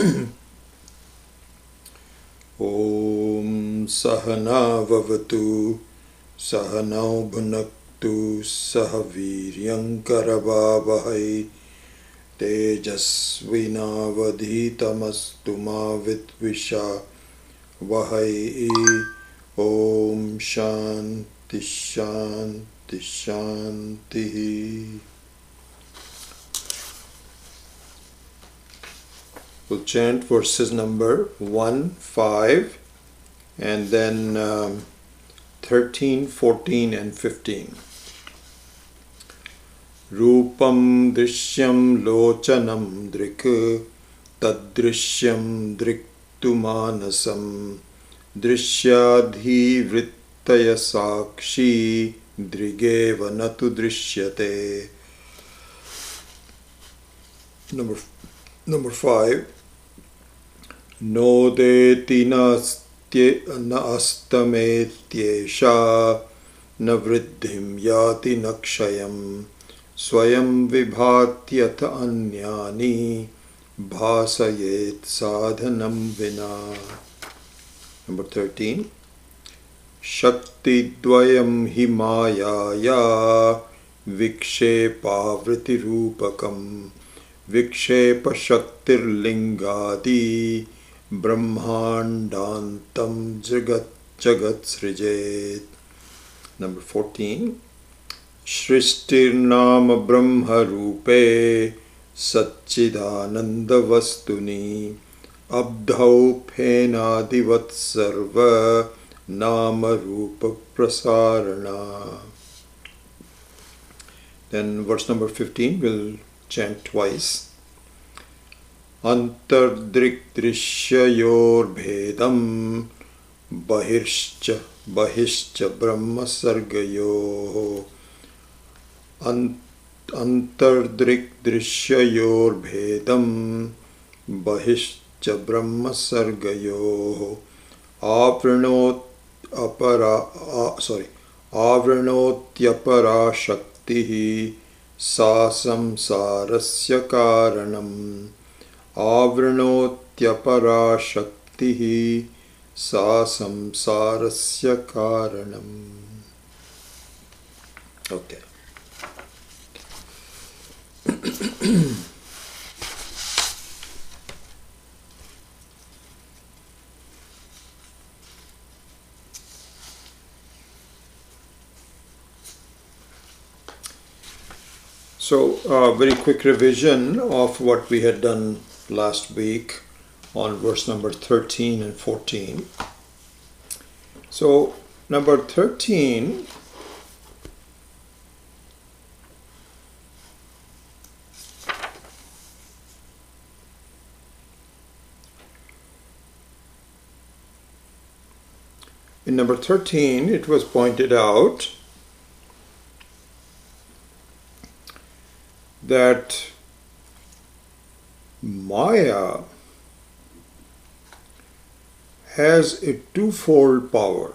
Om Sahana Vavatu Sahanau Bhunaktu Sahaviryam Karavavahai Tejasvinavadhitamastu ma Vidvisha Vahai. Om Shanti Shanti Shanti. We'll chant verses number 1, 5, and then 13, 14, and 15. Rupam Drishyam Lochanam Drik Tadrishyam Driktumanasam Drishyadhi Vrittaya Sakshi Drigeva Natu Drishyate. Number 5. Nodeti nastametyesha na vriddhim yati nakshayam swayam vibhatyata anyani bhasayet sadhanam vina. Number 13. Shakti dvayam himayaya vikshepa vritti rupakam vikshepa shaktir lingadi brahmandantam jagat srijet. Number 14. Shrishtir nama brahma rupe satchidananda vastuni abdhau phenadivat sarva nama rupa prasarana. Then verse number 15 we'll chant twice. Antardrik Drsyayor Bhedam Bahishcha Brahma Sargayo. Antardrik Drsyayor Bhedam Bahishcha Brahma Sargayo. Avranotyapara Shaktihi Sa samsarasya karanam. Avranotyapara shaktihi sa samsarasya karanam. Okay. So, very quick revision of what we had done last week on verse number 13 and 14. So, number 13, in number 13, it was pointed out that Maya has a twofold power,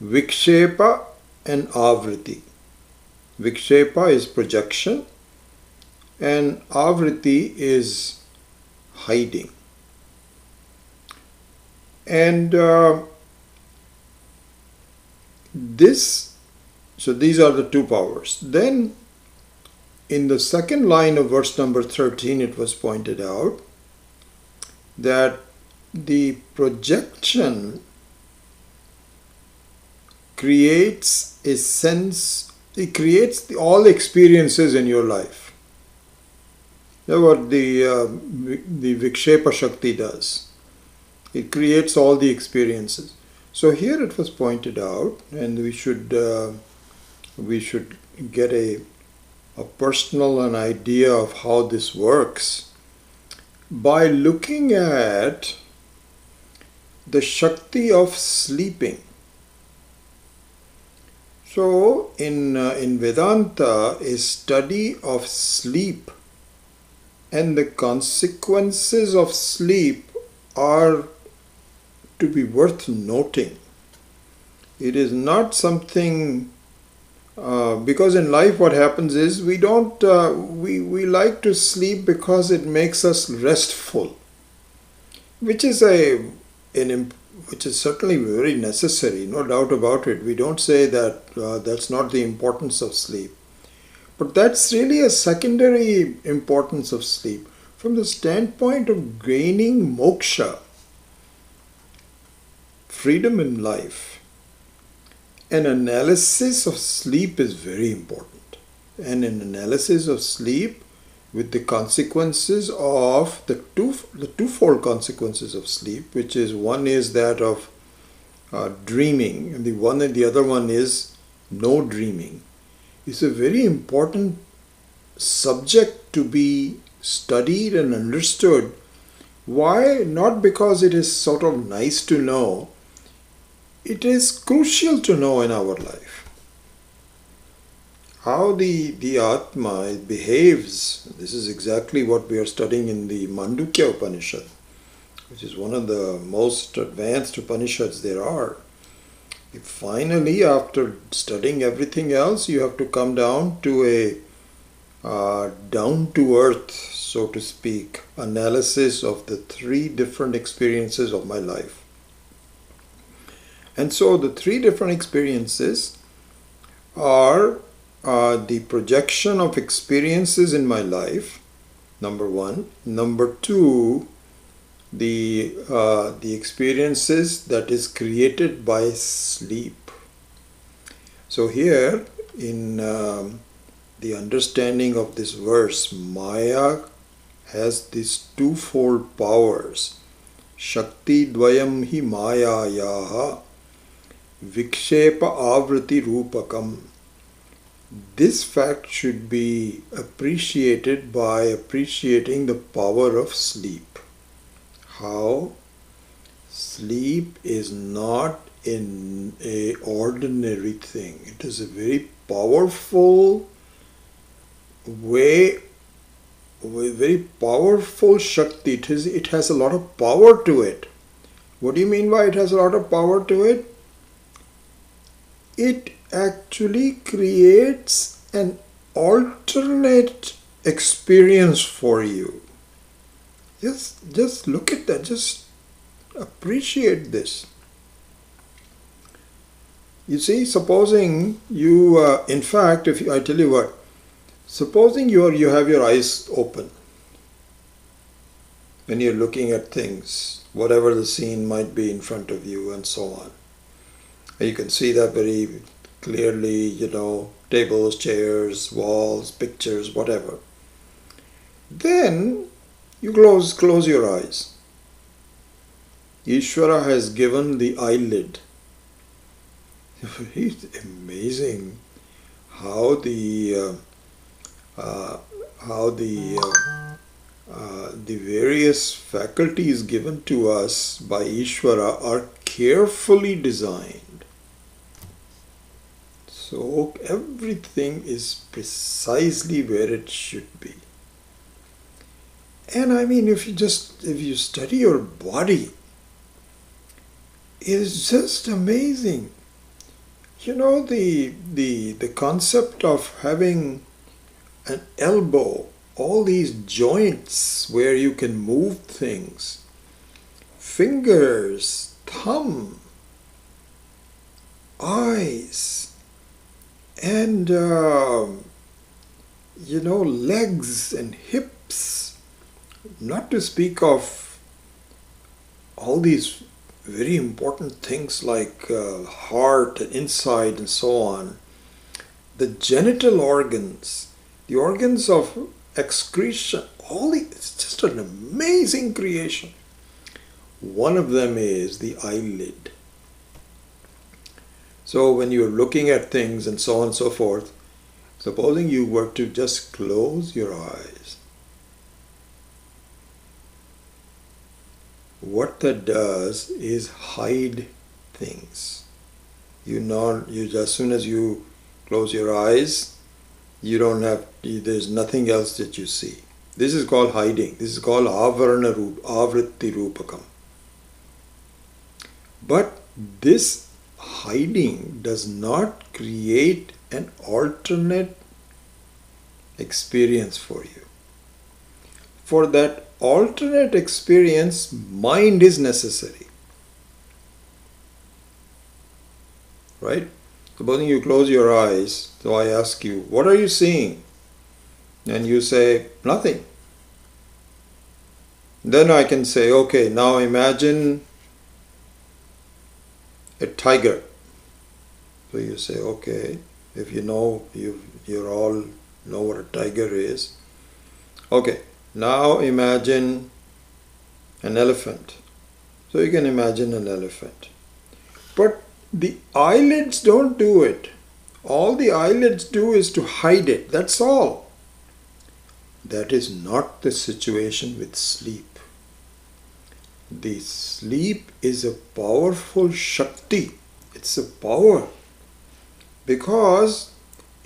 Vikshepa and Avriti. Vikshepa is projection and Avriti is hiding. And so these are the two powers. Then in the second line of verse number 13, it was pointed out that the projection creates a sense, it creates all experiences in your life. That's what the Vikshepa Shakti does. It creates all the experiences. So here it was pointed out, and we should get a personal an idea of how this works by looking at the Shakti of sleeping. So in Vedanta, a study of sleep and the consequences of sleep are to be worth noting. It is not something Because in life what happens is we don't we like to sleep because it makes us restful, which is which is certainly very necessary, no doubt about it. We don't say that that's not the importance of sleep, but that's really a secondary importance of sleep from the standpoint of gaining moksha, freedom in life. An analysis of sleep is very important, and an analysis of sleep with the consequences of the twofold consequences of sleep, which is one is that of dreaming, and the other one is no dreaming, is a very important subject to be studied and understood. Why? Not because it is sort of nice to know. It is crucial to know in our life. How the Atma behaves. This is exactly what we are studying in the Mandukya Upanishad, which is one of the most advanced Upanishads there are. Finally, after studying everything else, you have to come down to a down-to-earth, so to speak, analysis of the three different experiences of my life. And so the three different experiences are the projection of experiences in my life, number one. Number two, the experiences that is created by sleep. So here in the understanding of this verse, Maya has these twofold powers. Shakti dvayam hi mayayaha vikshepa avriti rupakam. This fact should be appreciated by appreciating the power of sleep. How? Sleep is not an ordinary thing. It is a very powerful way, very powerful Shakti. It has a lot of power to it. What do you mean by it has a lot of power to it? It actually creates an alternate experience for you. Just look at that. Just appreciate this. You see, supposing you, in fact, I tell you what, supposing you have your eyes open when you're looking at things, whatever the scene might be in front of you and so on. You can see that very clearly, tables, chairs, walls, pictures, whatever. Then you close your eyes. Ishvara has given the eyelid. It's amazing how the various faculties given to us by Ishvara are carefully designed. So everything is precisely where it should be. And I mean, if you study your body, it's just amazing. The concept of having an elbow, all these joints where you can move things, fingers, thumb, eyes, and legs and hips, not to speak of all these very important things like heart and inside and so on. The genital organs, the organs of excretion, it's just an amazing creation. One of them is the eyelid. So when you're looking at things and so on and so forth, supposing you were to just close your eyes, what that does is hide things. As soon as you close your eyes, there's nothing else that you see. This is called hiding. This is called avritti rupakam. But this hiding does not create an alternate experience for you. For that alternate experience, mind is necessary. Right? Supposing you close your eyes, so I ask you, what are you seeing? And you say, nothing. Then I can say, okay, now imagine a tiger. So you say, okay, if you know, you all know what a tiger is. Okay, now imagine an elephant. So you can imagine an elephant. But the eyelids don't do it. All the eyelids do is to hide it. That's all. That is not the situation with sleep. The sleep is a powerful Shakti. It's a power because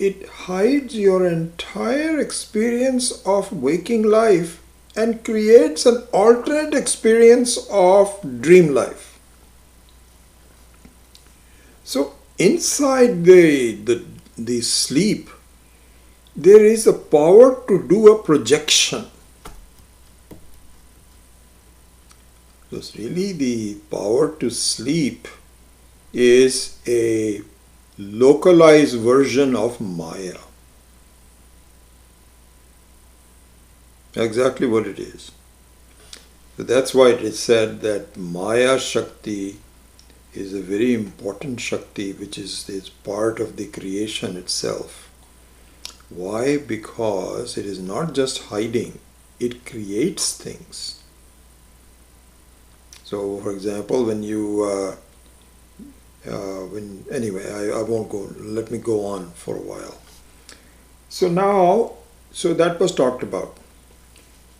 it hides your entire experience of waking life and creates an alternate experience of dream life. So inside the sleep, there is a power to do a projection. So really the power to sleep is a localized version of Maya. Exactly what it is. So that's why it is said that Maya Shakti is a very important Shakti which is part of the creation itself. Why? Because it is not just hiding, it creates things. So, for example, when you, anyway, I won't go, let me go on for a while. So now, so that was talked about.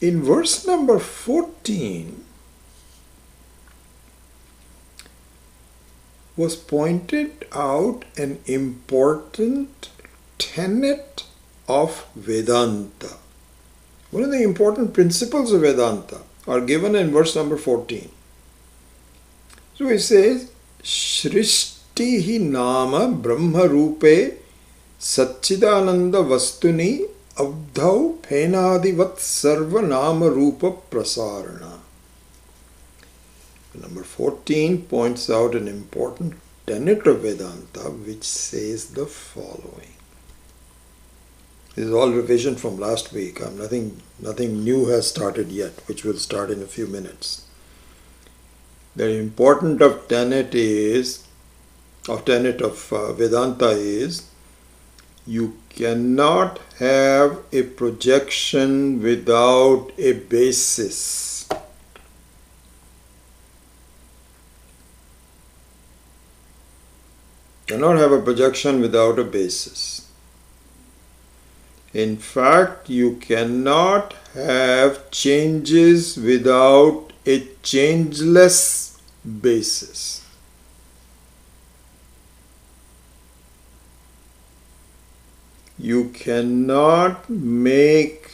In verse number 14 was pointed out an important tenet of Vedanta. One of the important principles of Vedanta are given in verse number 14. So it says, Shrishtihi nama brahma rupe satchidananda vastuni abdhau phenadivat sarva nama rupa prasarana. Number 14 points out an important tenet of Vedanta which says the following. This is all revision from last week. Nothing new has started yet, which will start in a few minutes. The important tenet of Vedanta is you cannot have a projection without a basis. Cannot have a projection without a basis. In fact, you cannot have changes without a changeless basis. You cannot make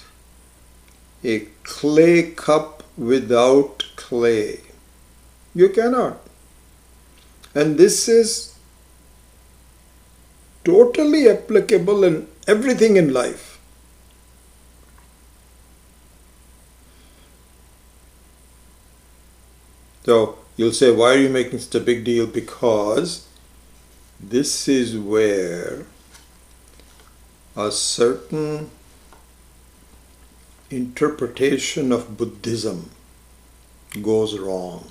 a clay cup without clay. You cannot. And this is totally applicable in everything in life. So you'll say, why are you making such a big deal? Because this is where a certain interpretation of Buddhism goes wrong.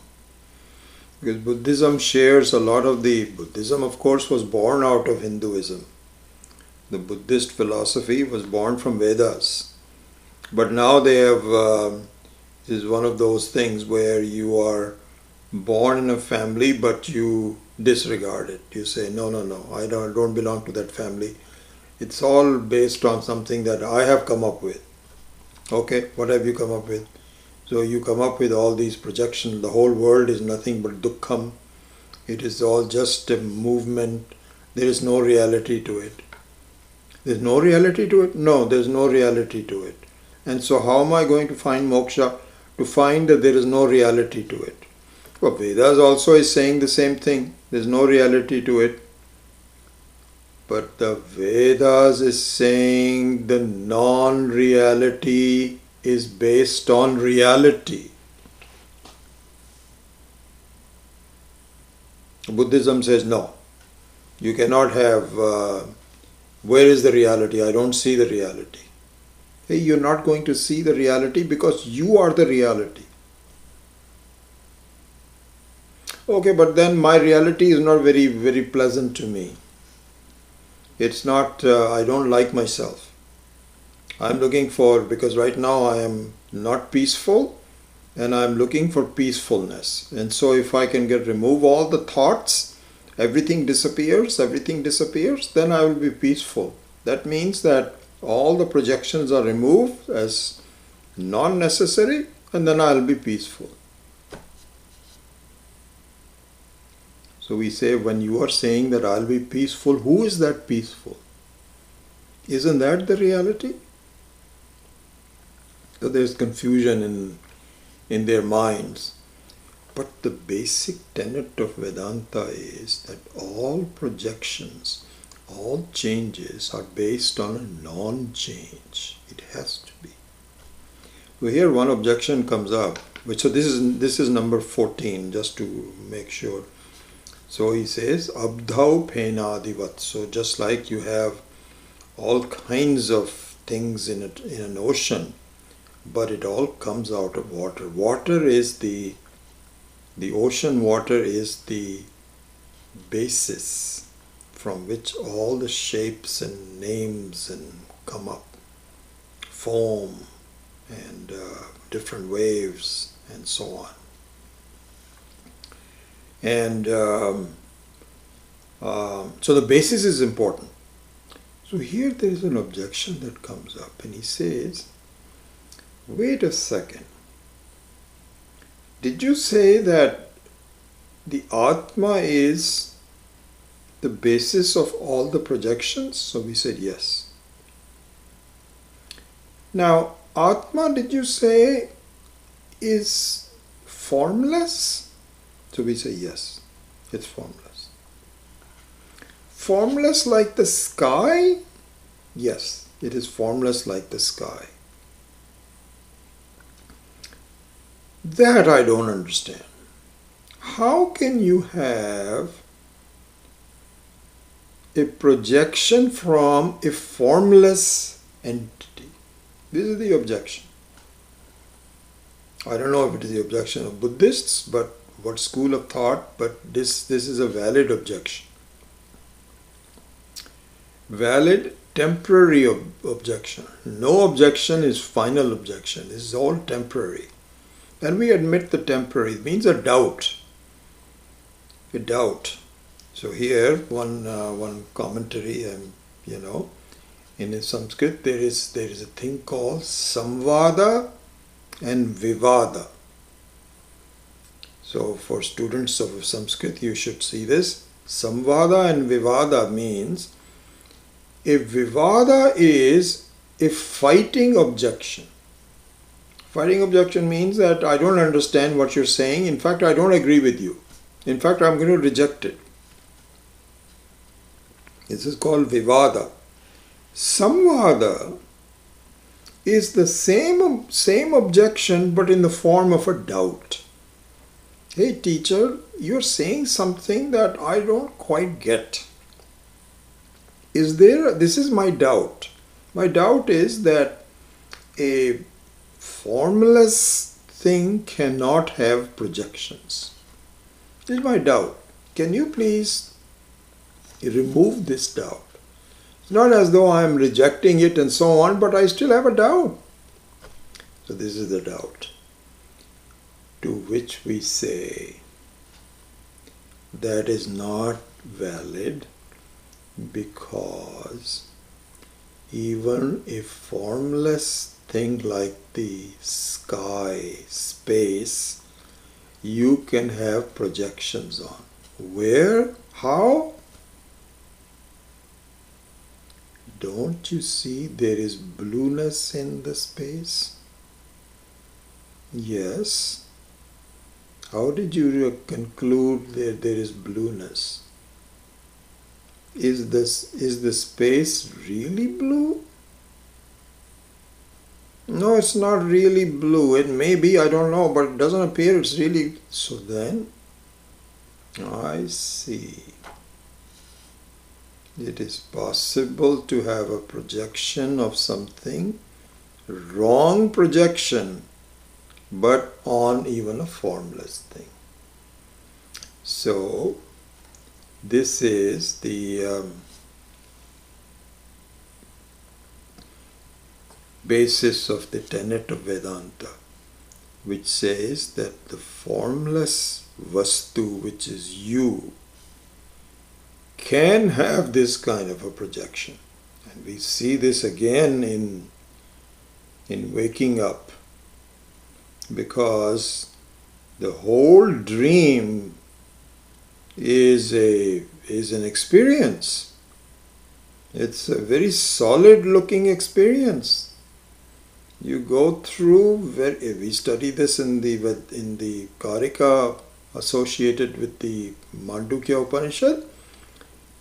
Because Buddhism shares a lot of Buddhism of course was born out of Hinduism. The Buddhist philosophy was born from Vedas. But now they have, this is one of those things where you are born in a family but you disregard it. You say, no, I don't belong to that family. It's all based on something that I have come up with. Okay, what have you come up with? So you come up with all these projections. The whole world is nothing but dukkham. It is all just a movement. There is no reality to it. There's no reality to it? No, there's no reality to it. And so how am I going to find moksha? To find that there is no reality to it. Well, Vedas also is saying the same thing. There's no reality to it. But the Vedas is saying the non-reality is based on reality. Buddhism says no. You cannot have, where is the reality? I don't see the reality. Hey, you're not going to see the reality because you are the reality. Okay, but then my reality is not very, very pleasant to me. It's not, I don't like myself. I'm looking for, because right now I am not peaceful and I'm looking for peacefulness. And so if I can remove all the thoughts, everything disappears, then I will be peaceful. That means that all the projections are removed as non-necessary, and then I'll be peaceful. So we say, when you are saying that I'll be peaceful, who is that peaceful? Isn't that the reality? So there's confusion in their minds. But the basic tenet of Vedanta is that all projections, all changes are based on a non-change. It has to be. So here one objection comes up, so this is number 14, just to make sure. So he says, Abdhau Penadivat. So just like you have all kinds of things in an ocean, but it all comes out of water. Water is the ocean water is the basis from which all the shapes and names and come up. Foam and different waves and so on. And so the basis is important. So here there is an objection that comes up, and he says, wait a second. Did you say that the Atma is the basis of all the projections? So we said yes. Now, Atma, did you say, is formless? So we say yes, it's formless. Formless like the sky? Yes, it is formless like the sky. That I don't understand. How can you have a projection from a formless entity? This is the objection. I don't know if it is the objection of Buddhists, but what school of thought, but this is a valid objection. Valid temporary objection. No objection is final objection. This is all temporary. And we admit the temporary. It means a doubt. A doubt. So here, one commentary, in Sanskrit, there is a thing called samvada and vivada. So for students of Sanskrit, you should see this. Samvada and vivada means a vivada is a fighting objection. Fighting objection means that I don't understand what you're saying. In fact, I don't agree with you. In fact, I'm going to reject it. This is called vivada. Samvada is the same objection, but in the form of a doubt. Hey teacher, you're saying something that I don't quite get. This is my doubt. My doubt is that a formless thing cannot have projections. This is my doubt. Can you please remove this doubt? It's not as though I am rejecting it and so on, but I still have a doubt. So this is the doubt. To which we say that is not valid, because even a formless thing like the sky, space, you can have projections on. Where? How? Don't you see there is blueness in the space? Yes. How did you conclude that there is blueness? is the space really blue? No, it's not really blue. It may be, I don't know, but it doesn't appear it's really. So then, I see. It is possible to have a projection of something, wrong projection, but on even a formless thing. So, this is the basis of the tenet of Vedanta, which says that the formless Vastu, which is you, can have this kind of a projection. And we see this again in waking up, because the whole dream is an experience. It's a very solid looking experience. You go through, we study this in the Karika associated with the Mandukya Upanishad,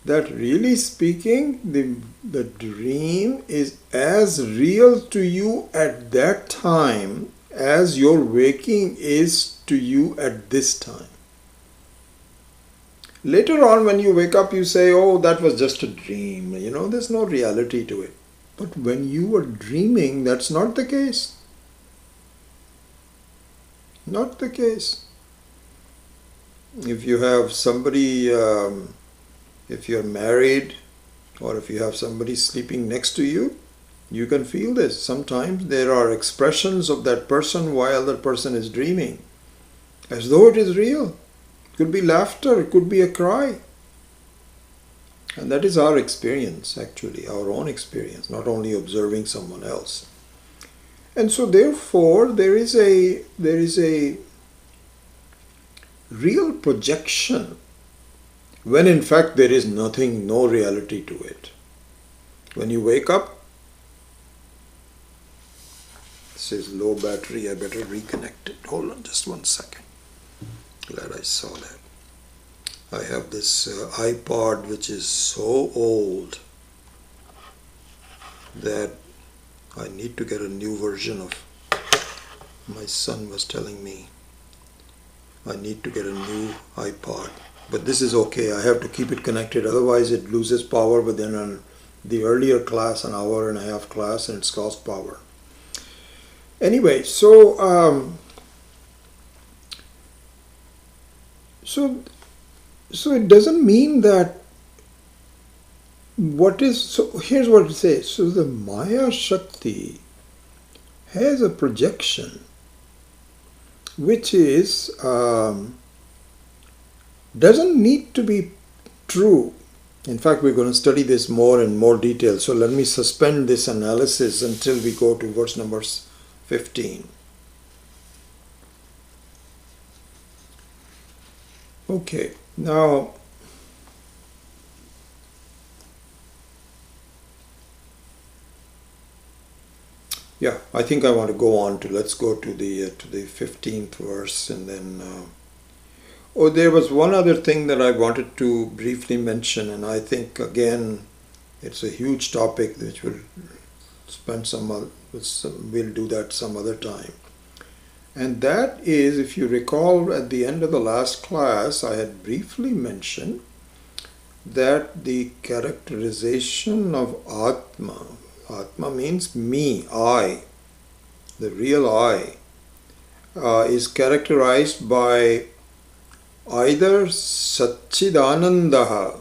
that really speaking, the dream is as real to you at that time as your waking is to you at this time. Later on when you wake up, you say, oh, that was just a dream. There's no reality to it. But when you are dreaming, that's not the case. Not the case. If you have somebody, if you're married, or if you have somebody sleeping next to you, you can feel this. Sometimes there are expressions of that person while that person is dreaming, as though it is real. It could be laughter, it could be a cry. And that is our experience, actually, our own experience, not only observing someone else. And so therefore there is a real projection, when in fact there is nothing, no reality to it. When you wake up, it says low battery, I better reconnect it. Hold on just 1 second. Glad I saw that. I have this iPod which is so old that I need to get a new version of. My son was telling me I need to get a new iPod. But this is okay, I have to keep it connected, otherwise it loses power within the earlier class, an hour and a half class, and it's lost power. Anyway, so it doesn't mean that so here's what it says. So the Maya Shakti has a projection which is doesn't need to be true. In fact, we're going to study this more in more detail. So let me suspend this analysis until we go to verse number 15. Okay, now I think I want to go on to, let's go to the 15th verse, and then there was one other thing that I wanted to briefly mention, and I think again it's a huge topic which we'll do that some other time. And that is, if you recall at the end of the last class, I had briefly mentioned that the characterization of Atma means me, I, the real I, is characterized by either Satchidanandaha,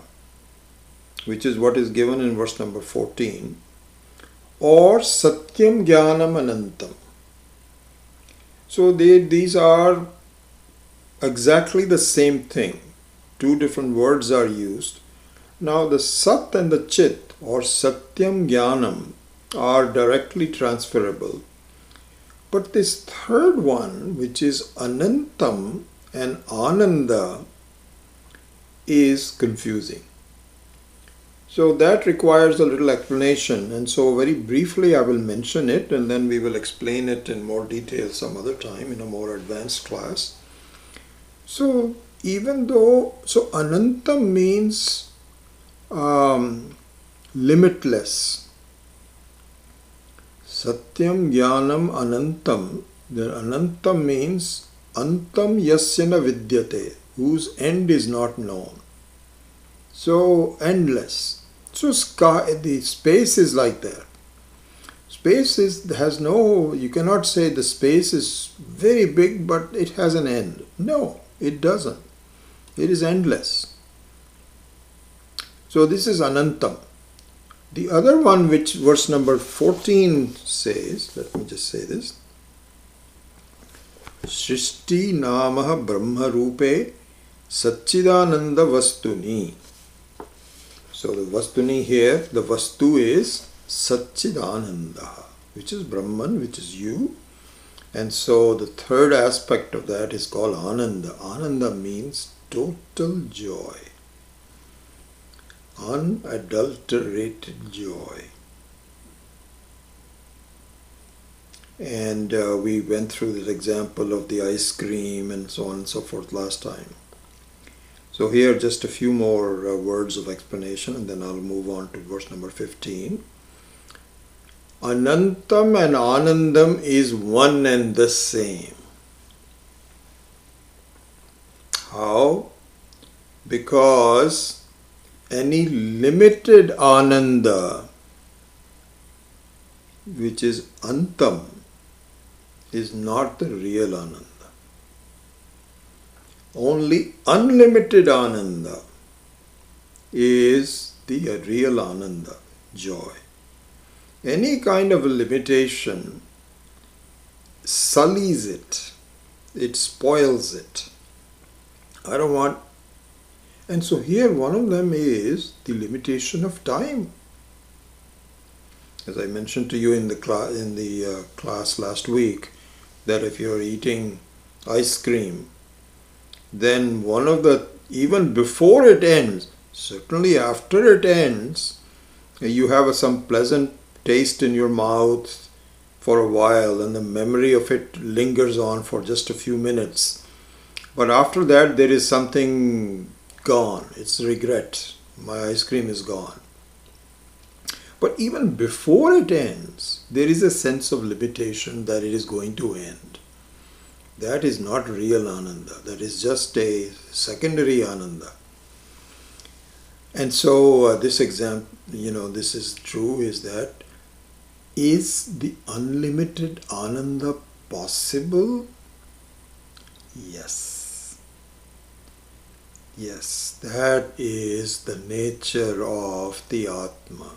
which is what is given in verse number 14, or Satyam Jnanam Anantam. So these are exactly the same thing. Two different words are used. Now the Sat and the Chit, or Satyam Jnanam, are directly transferable. But this third one, which is Anantam and Ananda, is confusing. So that requires a little explanation, and so very briefly I will mention it, and then we will explain it in more detail some other time in a more advanced class. So Anantam means limitless. Satyam Jnanam Anantam. The Anantam means Antam Yasya na Vidyate, whose end is not known. So endless. So the space is like that. Space has no, you cannot say the space is very big but it has an end. No, it doesn't. It is endless. So this is Anantam. The other one which verse number 14 says, let me just say this. Shrishti Namaha Brahma Rupe Satchidananda Vastuni. So the Vastuni here, the Vastu is Satchidananda, which is Brahman, which is you. And so the third aspect of that is called Ananda. Ananda means total joy. Unadulterated joy. And we went through that example of the ice cream and so on and so forth last time. So here just a few more words of explanation and then I'll move on to verse number 15. Anantam and Anandam is one and the same. How? Because any limited Ananda, which is Antam, is not the real Ananda. Only unlimited Ananda is the real Ananda, joy. Any kind of a limitation sullies it, it spoils it. I don't want. And so here one of them is the limitation of time. As I mentioned to you in the class last week, that if you're eating ice cream, then one of the, even before it ends, certainly after it ends, you have some pleasant taste in your mouth for a while and the memory of it lingers on for just a few minutes. But after that there is something gone. It's regret. My ice cream is gone. But even before it ends, there is a sense of limitation that it is going to end. That is not real Ananda. That is just a secondary Ananda. And so this example, this is true, is that is the unlimited Ananda possible? Yes. Yes, that is the nature of the Atma.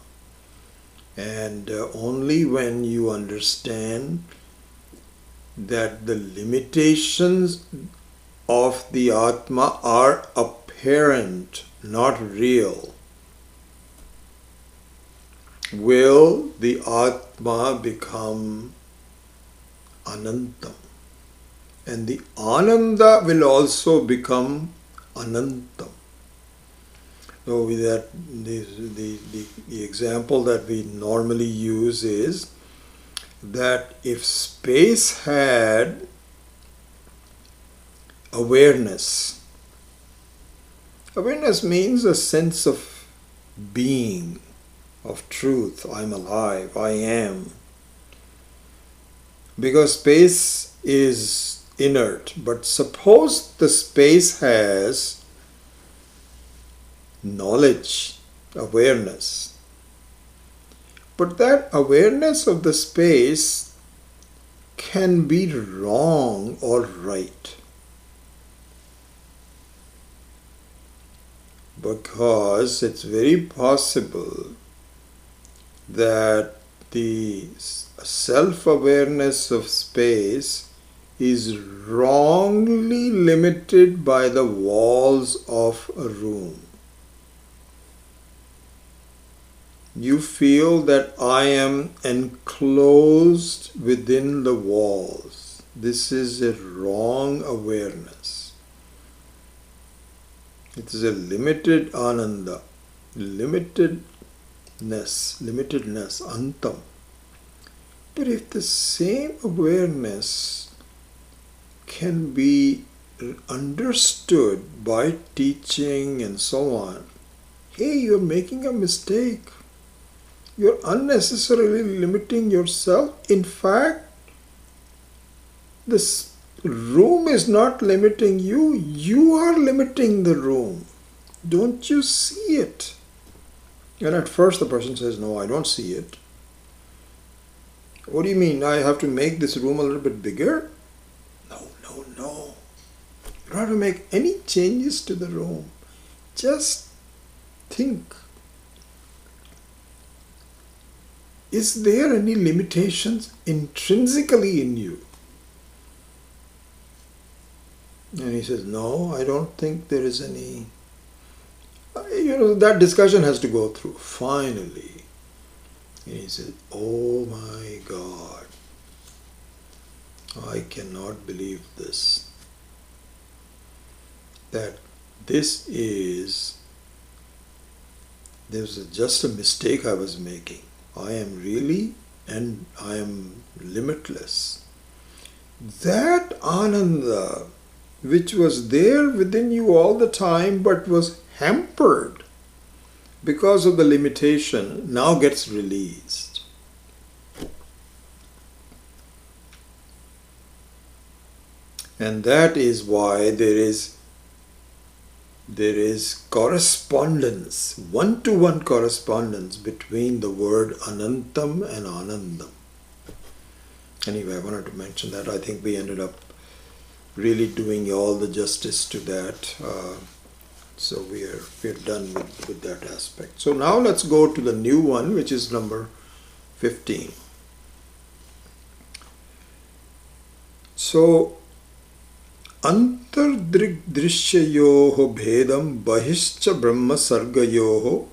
And only when you understand that the limitations of the Atma are apparent, not real, will the Atma become Anantam. And the Ananda will also become Anantam. So that the example that we normally use is that if space had awareness, awareness means a sense of being, of truth. I'm alive, I am. Because space is inert, but suppose the space has knowledge, awareness. But that awareness of the space can be wrong or right. Because it's very possible that the self-awareness of space is wrongly limited by the walls of a room. You feel that I am enclosed within the walls. This is a wrong awareness. It is a limited Ananda, limitedness, Antam. But if the same awareness can be understood by teaching and so on, hey, you're making a mistake. You're unnecessarily limiting yourself. In fact, this room is not limiting you. You are limiting the room. Don't you see it? And at first the person says, no, I don't see it. What do you mean? I have to make this room a little bit bigger? No, no, no. You don't have to make any changes to the room. Just think. Is there any limitations intrinsically in you? And he says, no, I don't think there is any. That discussion has to go through. Finally. And he says, oh my God. I cannot believe this. That this was just a mistake I was making. I am really, and I am limitless. That Ananda, which was there within you all the time but was hampered because of the limitation, now gets released. And that is why there is correspondence, one-to-one correspondence between the word Anantam and Anandam. Anyway, I wanted to mention that. I think we ended up really doing all the justice to that. So we're done with that aspect. So now let's go to the new one, which is number 15. So Drg Drsya Bhedam Bahishcha Brahma Sargayoho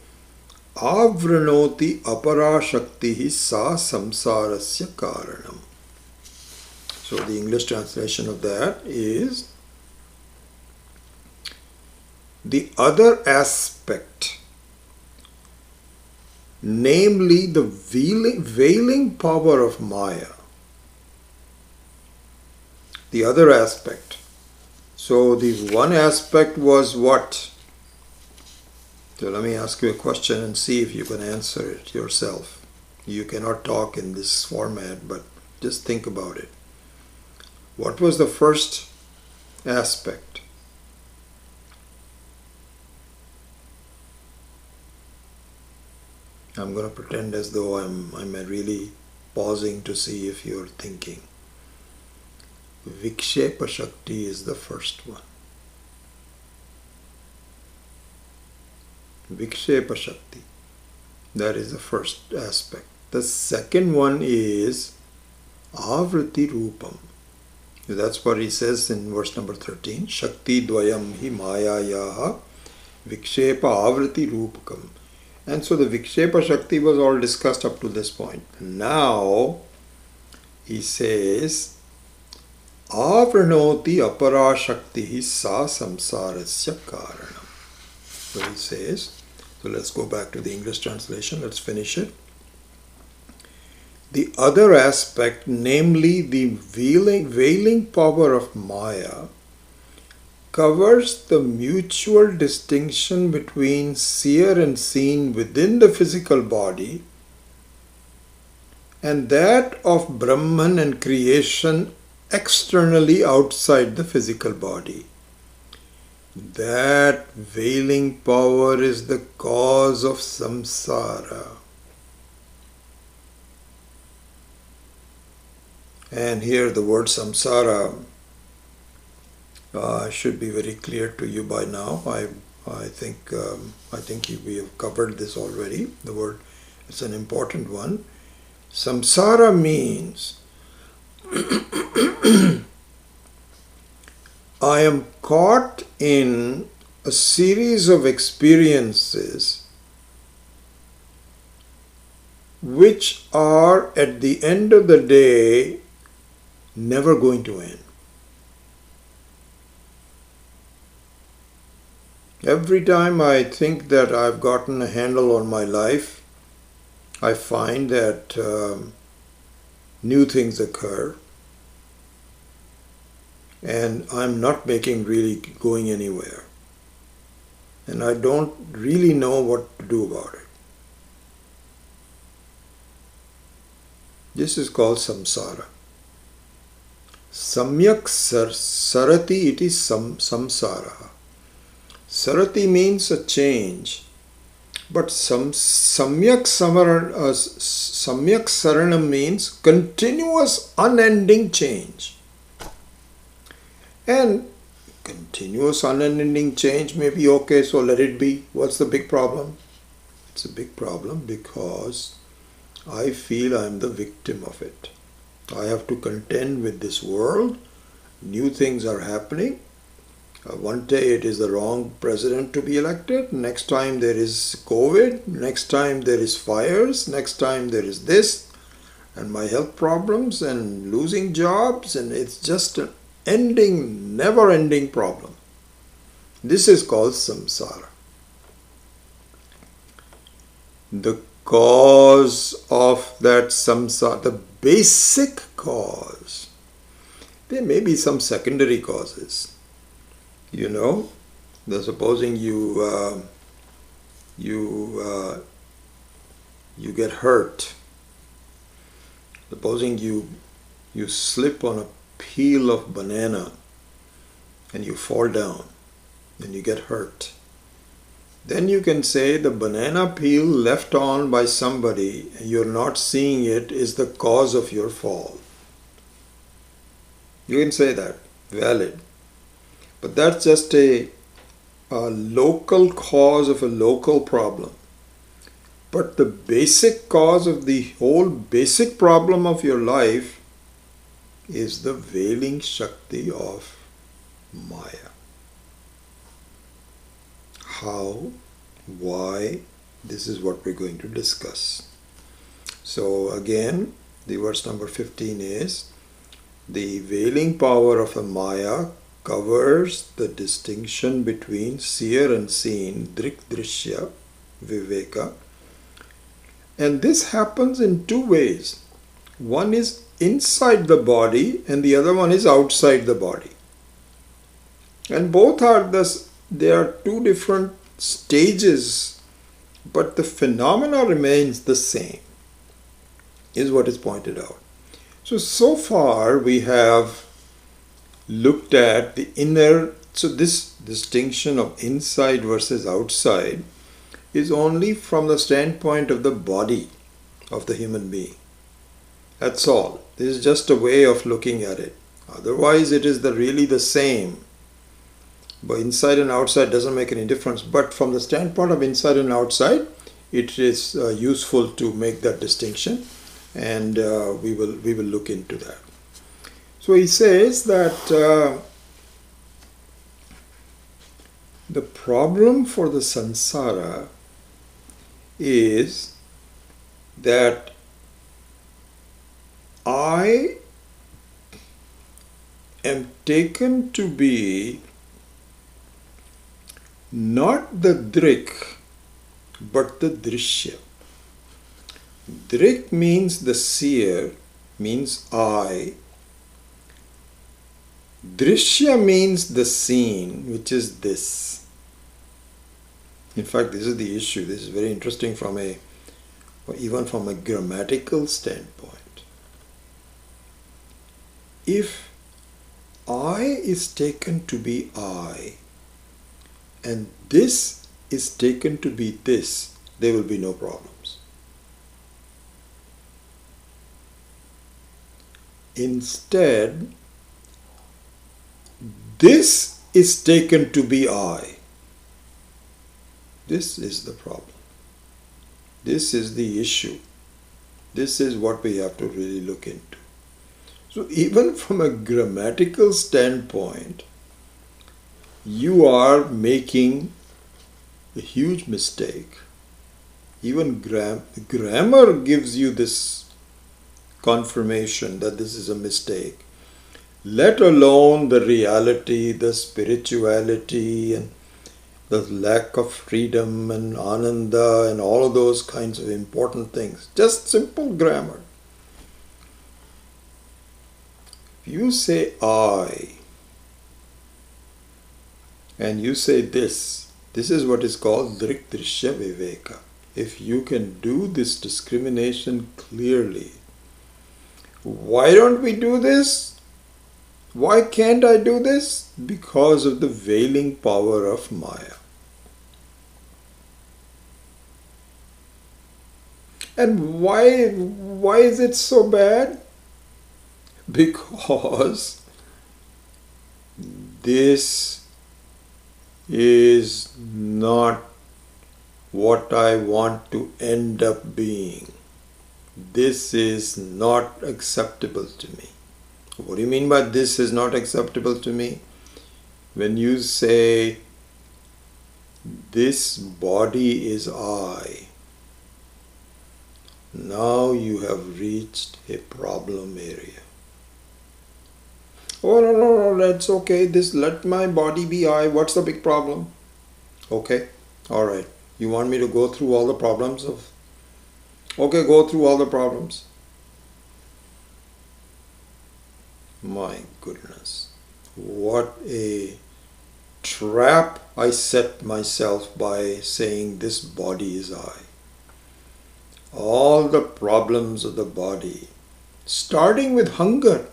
Avranoti Aparashaktihi Sa Samsarasya Karanam. So the English translation of that is, the other aspect, namely the veiling power of Maya. The other aspect. So the one aspect was what? So let me ask you a question and see if you can answer it yourself. You cannot talk in this format, but just think about it. What was the first aspect? I'm going to pretend as though I'm really pausing to see if you're thinking. Vikshepa Shakti is the first one. Vikshepa Shakti. That is the first aspect. The second one is Avriti Rupam. That's what he says in verse number 13. Shakti Dvayam hi Mayayaha Vikshepa Avriti Rupakam. And so the Vikshepa Shakti was all discussed up to this point. Now he says Avranoti Apara Shakti Sa Samsarasya Karanam. So he says, so let's go back to the English translation, let's finish it. The other aspect, namely the veiling power of Maya, covers the mutual distinction between seer and seen within the physical body and that of Brahman and creation externally outside the physical body. That veiling power is the cause of samsara. And here the word samsara should be very clear to you by now. I think we have covered this already. The word, it's an important one. Samsara means I am caught in a series of experiences which are at the end of the day never going to end. Every time I think that I've gotten a handle on my life, I find that new things occur and I'm not really going anywhere. and I don't really know what to do about it. This is called samsara. Samyak sarati iti samsara. Sarati means a change, but samyak saranam means continuous unending change. And continuous unending change may be okay, so let it be. What's the big problem? It's a big problem because I feel I'm the victim of it. I have to contend with this world. New things are happening. One day it is the wrong president to be elected. Next time there is COVID. Next time there is fires. Next time there is this. And my health problems and losing jobs. And it's just an ending, never-ending problem. This is called samsara. The cause of that samsara, the basic cause, there may be some secondary causes. Supposing you get hurt. Supposing you slip on a peel of banana and you fall down and you get hurt. Then you can say the banana peel left on by somebody and you're not seeing it is the cause of your fall. You can say that, valid. But that's just a local cause of a local problem. But the basic cause of the whole basic problem of your life is the veiling Shakti of Maya. How? Why? This is what we're going to discuss. So again, the verse number 15 is, the veiling power of a Maya covers the distinction between seer and seen, Drg Drsya Viveka. And this happens in two ways. One is inside the body and the other one is outside the body. And both are they are two different stages, but the phenomena remains the same, is what is pointed out. So far we have looked at the inner, so this distinction of inside versus outside is only from the standpoint of the body of the human being. That's all. This is just a way of looking at it. Otherwise it is really the same. But inside and outside doesn't make any difference. But from the standpoint of inside and outside, it is useful to make that distinction, and we will look into that. So he says that the problem for the samsara is that I am taken to be not the Drik, but the Drishya. Drik means the seer, means I. Drishya means the seen, which is this. In fact, this is the issue. This is very interesting even from a grammatical standpoint. If I is taken to be I, and this is taken to be this, there will be no problems. Instead, this is taken to be I. This is the problem. This is the issue. This is what we have to really look into. So even from a grammatical standpoint, you are making a huge mistake. Even grammar gives you this confirmation that this is a mistake. Let alone the reality, the spirituality, and the lack of freedom and ananda and all of those kinds of important things. Just simple grammar. If you say I, and you say this, This is what is called Drg Drsya Viveka. If you can do this discrimination clearly, why don't we do this? Why can't I do this? Because of the veiling power of Maya. And why is it so bad? Because this is not what I want to end up being. This is not acceptable to me. What do you mean by this is not acceptable to me? When you say, this body is I, now you have reached a problem area. Oh, no, that's okay. Let my body be I. What's the big problem? Okay, all right. You want me to go through all the problems of... Okay, go through all the problems. My goodness. What a trap I set myself by saying this body is I. All the problems of the body, starting with hunger.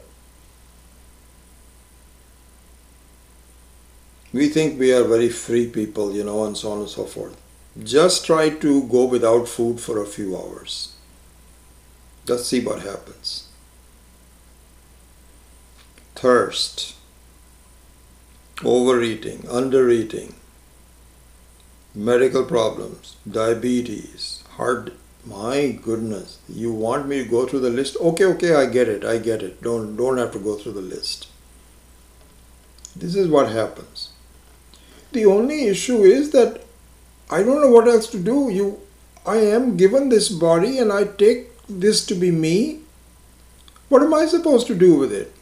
We think we are very free people, and so on and so forth. Just try to go without food for a few hours. Let's see what happens. Thirst, overeating, undereating, medical problems, diabetes, heart. My goodness, you want me to go through the list? Okay, I get it. Don't have to go through the list. This is what happens. The only issue is that I don't know what else to do. I am given this body and I take this to be me. What am I supposed to do with it?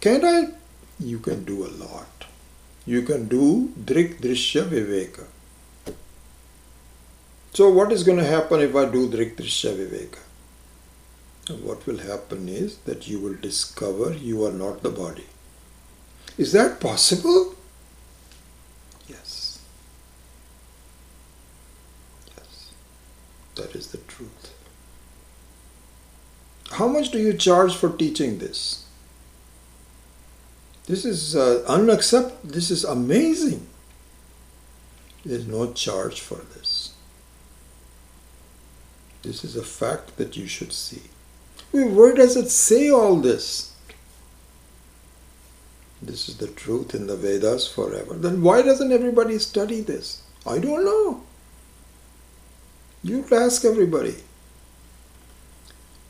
Can't I? You can do a lot. You can do Drg Drsya Viveka. So what is going to happen if I do Drg Drsya Viveka? What will happen is that you will discover you are not the body. Is that possible? Yes. That is the truth. How much do you charge for teaching this? This is unacceptable. This is amazing. There is no charge for this. This is a fact that you should see. Where does it say all this? This is the truth in the Vedas forever. Then why doesn't everybody study this? I don't know. You ask everybody.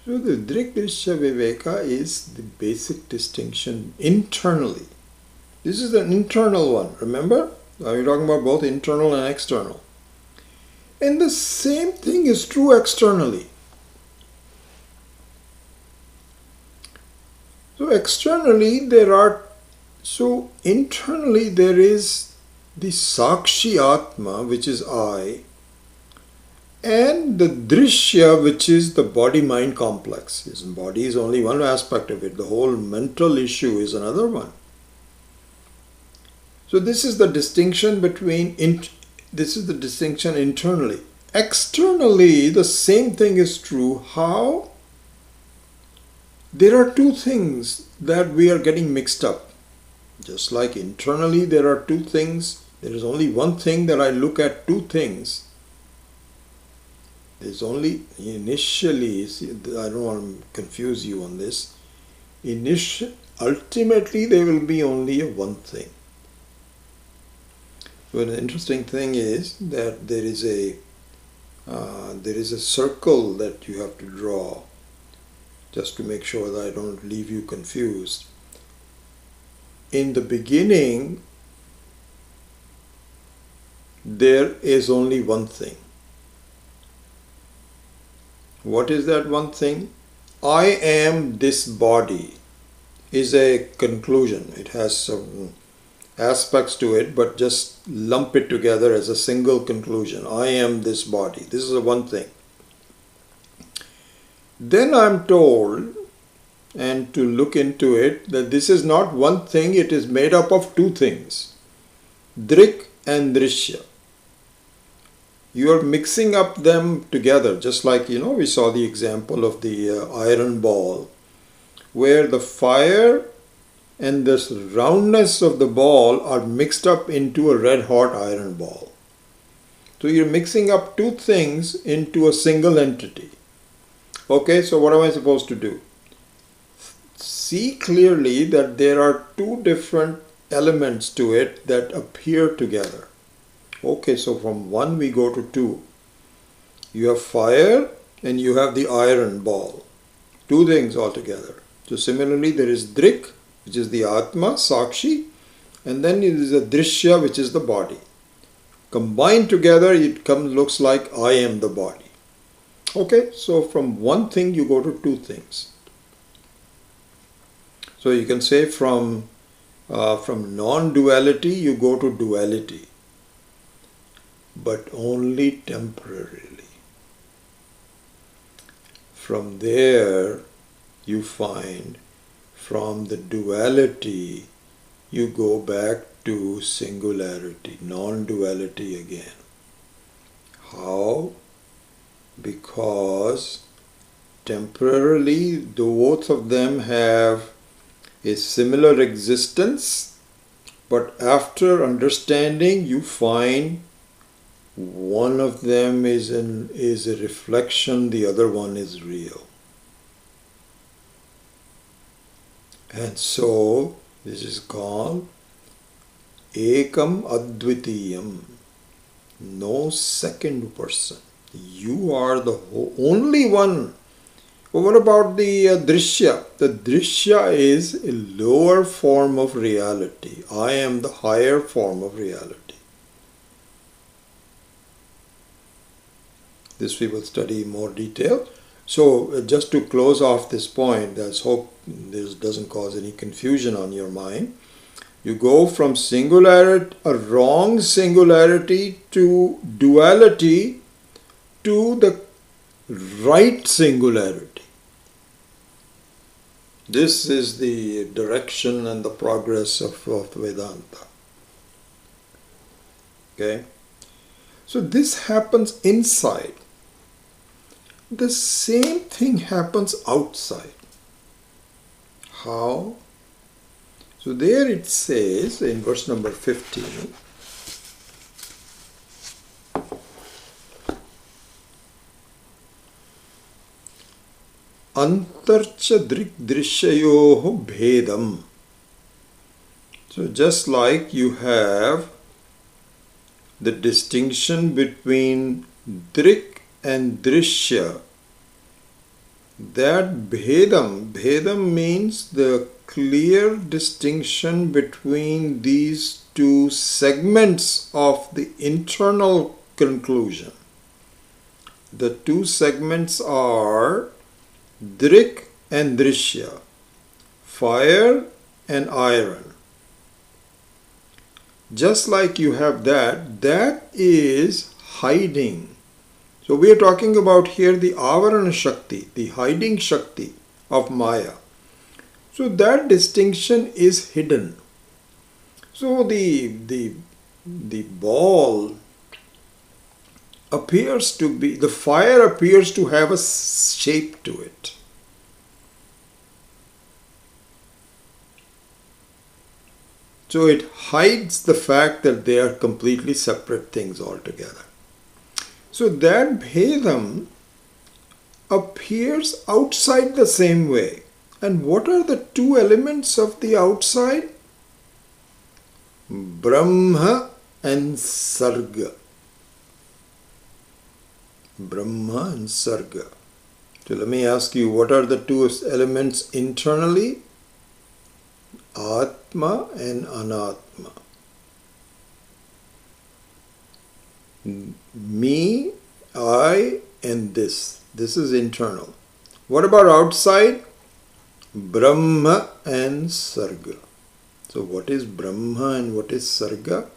So the Drg Drsya Viveka is the basic distinction internally. This is an internal one, remember? We're talking about both internal and external. And the same thing is true externally. So externally internally there is the Sakshi Atma, which is I, and the Drishya, which is the body-mind complex. His body is only one aspect of it. The whole mental issue is another one. So this is the distinction this is the distinction internally. Externally, the same thing is true. How? There are two things that we are getting mixed up. Just like internally there are two things, there is only one thing that I look at two things. There's only initially, I don't want to confuse you on this, ultimately there will be only one thing. But the interesting thing is that there is a circle that you have to draw just to make sure that I don't leave you confused. In the beginning, there is only one thing. What is that one thing? I am this body is a conclusion. It has some aspects to it, but just lump it together as a single conclusion. I am this body. This is the one thing. Then I'm told, and to look into it, that this is not one thing, it is made up of two things. Drik and Drishya. You are mixing up them together, just like, we saw the example of the iron ball, where the fire and this roundness of the ball are mixed up into a red hot iron ball. So you're mixing up two things into a single entity. Okay, so what am I supposed to do? See clearly that there are two different elements to it that appear together. Okay, so from one we go to two. You have fire and you have the iron ball. Two things altogether. So similarly, there is Drik, which is the Atma, Sakshi, and then it is a Drishya, which is the body. Combined together, it looks like I am the body. Okay, so from one thing you go to two things. So you can say from non-duality you go to duality, but only temporarily. From there you find from the duality you go back to singularity, non-duality again. How? Because temporarily both of them have a similar existence, but after understanding you find one of them is a reflection, the other one is real. And so this is called Ekam Advitiyam, no second person. You are the only one. But what about the Drishya? The Drishya is a lower form of reality. I am the higher form of reality. This we will study in more detail. So just to close off this point, let's hope this doesn't cause any confusion on your mind. You go from singularity, a wrong singularity, to duality, to the right singularity. This is the direction and the progress of Vedanta. Okay? So this happens inside. The same thing happens outside. How? So there it says in verse number 15, Antarcha Drg Drsyayoho Bhedam. So just like you have the distinction between Drik and Drishya, that Bhedam means the clear distinction between these two segments of the internal conclusion. The two segments are Drik and Drishya, fire and iron. Just like you have that is hiding. So we are talking about here the Avarana Shakti, the hiding Shakti of Maya. So that distinction is hidden. So the ball appears to be, the fire appears to have a shape to it. So it hides the fact that they are completely separate things altogether. So that Bhedam appears outside the same way. And what are the two elements of the outside? Brahma and Sarga. Brahma and Sarga. So let me ask you, what are the two elements internally? Atma and Anatma. Me, I, and this. This is internal. What about outside? Brahma and Sarga. So what is Brahma and what is Sarga?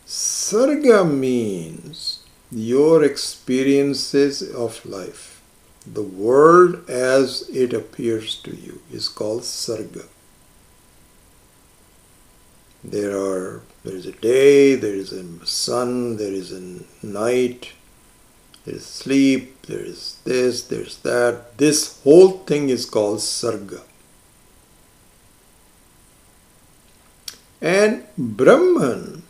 Sarga means your experiences of life. The world as it appears to you is called Sarga. There is a day, there is a sun, there is a night, there is sleep, there is this, there is that. This whole thing is called Sarga. And Brahman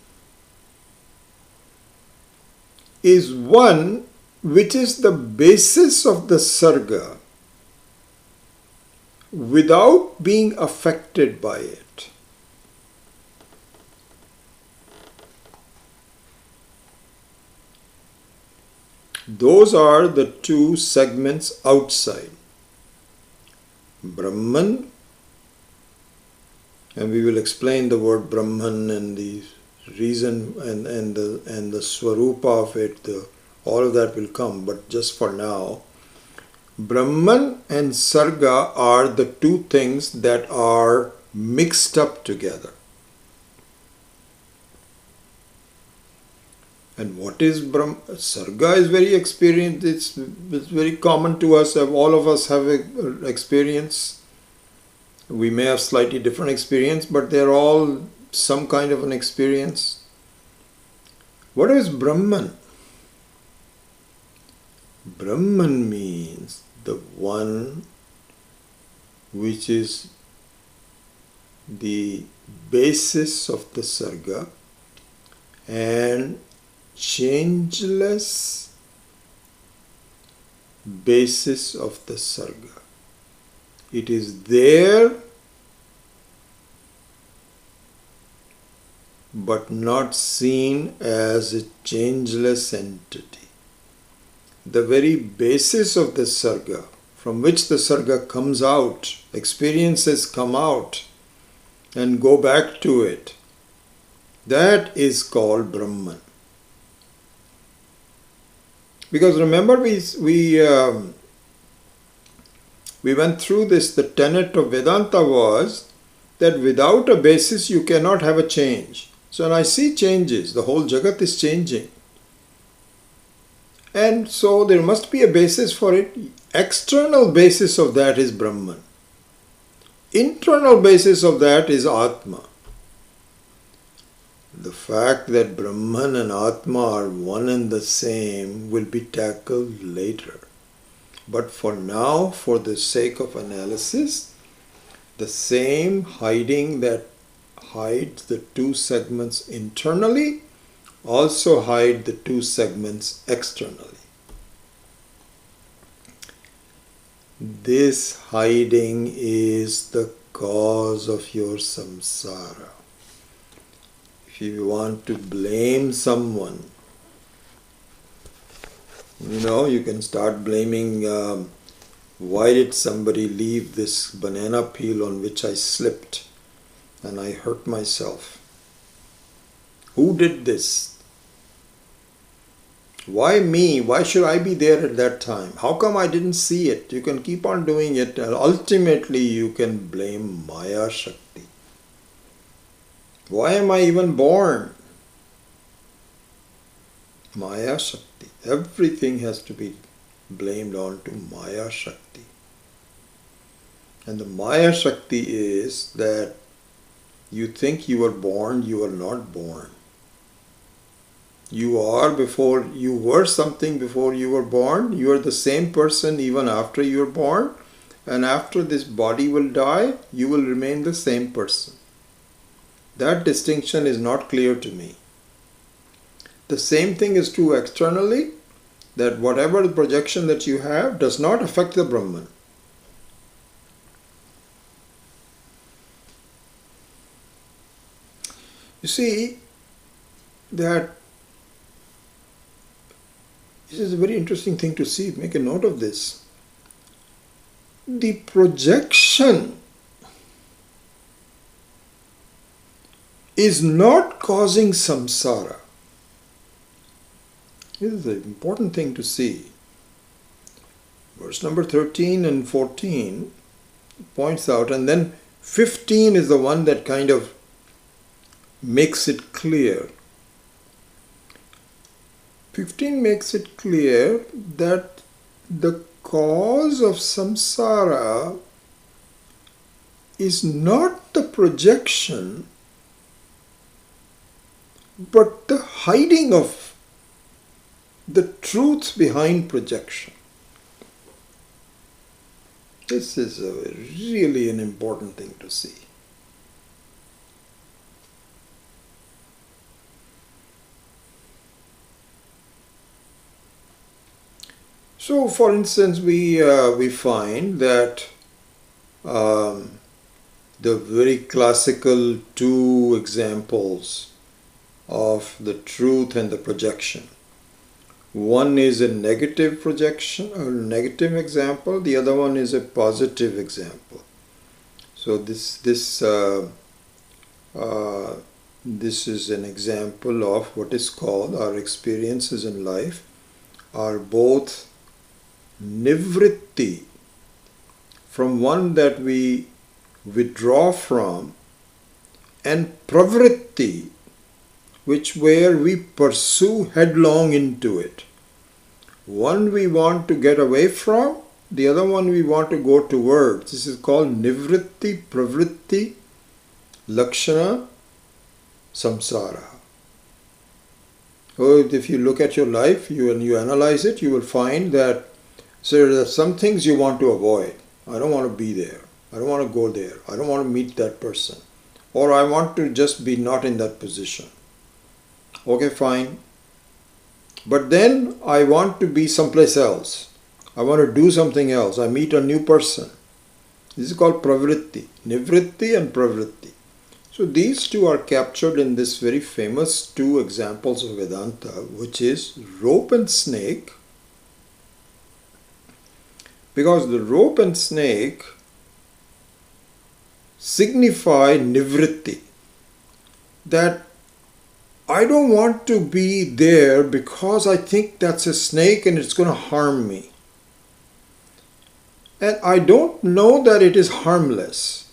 is one which is the basis of the Sarga without being affected by it. Those are the two segments outside. Brahman, and we will explain the word Brahman and the reason and the Swarupa of it, all of that will come, but just for now, Brahman and Sarga are the two things that are mixed up together. And what is Brahman? Sarga is very experienced, it's very common to us, all of us have experience. We may have slightly different experience, but they're all some kind of an experience. What is Brahman? Brahman means the one which is the basis of the Sarga and changeless basis of the Sarga. It is there but not seen as a changeless entity. The very basis of the Sarga, from which the Sarga comes out, experiences come out and go back to it, that is called Brahman. Because remember we went through this, the tenet of Vedanta was that without a basis you cannot have a change. So when I see changes, the whole Jagat is changing. And so there must be a basis for it. External basis of that is Brahman. Internal basis of that is Atma. The fact that Brahman and Atma are one and the same will be tackled later. But for now, for the sake of analysis, the same hiding that hides the two segments internally also hide the two segments externally. This hiding is the cause of your samsara. If you want to blame someone, you can start blaming, why did somebody leave this banana peel on which I slipped and I hurt myself? Who did this? Why me? Why should I be there at that time? How come I didn't see it? You can keep on doing it and ultimately you can blame Maya Shakti. Why am I even born? Maya Shakti. Everything has to be blamed on to Maya Shakti. And the Maya Shakti is that you think you were born, you are not born. You were something before you were born. You are the same person even after you are born. And after this body will die, you will remain the same person. That distinction is not clear to me. The same thing is true externally, that whatever the projection that you have does not affect the Brahman. You see, that this is a very interesting thing to see. Make a note of this. The projection is not causing samsara. This is an important thing to see. Verse number 13 and 14 points out, and then 15 is the one that kind of makes it clear. 15 makes it clear that the cause of samsara is not the projection, but the hiding of the truth behind projection. This is really an important thing to see. So, for instance, we find that the very classical two examples of the truth and the projection. One is a negative projection or negative example. The other one is a positive example. So this is an example of what is called our experiences in life are both nivritti, from one that we withdraw from, and pravritti, where we pursue headlong into it. One we want to get away from, the other one we want to go towards. This is called nivritti, pravritti, lakshana, samsara. So if you look at your life and you analyze it, you will find that there are some things you want to avoid. I don't want to be there. I don't want to go there. I don't want to meet that person. Or I want to just be not in that position. Okay, fine. But then I want to be someplace else. I want to do something else. I meet a new person. This is called pravritti. Nivritti and pravritti. So these two are captured in this very famous two examples of Vedanta, which is rope and snake. Because the rope and snake signify nivritti. That I don't want to be there because I think that's a snake and it's going to harm me. And I don't know that it is harmless,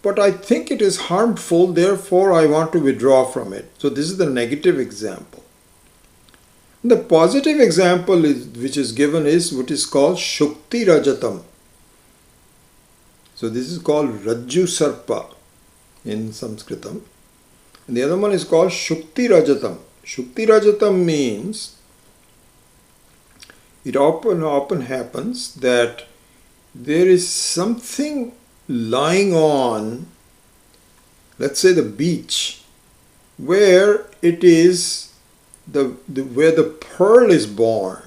but I think it is harmful, therefore I want to withdraw from it. So this is the negative example. The positive example which is given is what is called Shukti Rajatam. So this is called Rajju Sarpa in Sanskritam. And the other one is called Shukti Rajatam. Shukti Rajatam means it often happens that there is something lying on, let's say, the beach, where it is where the pearl is born,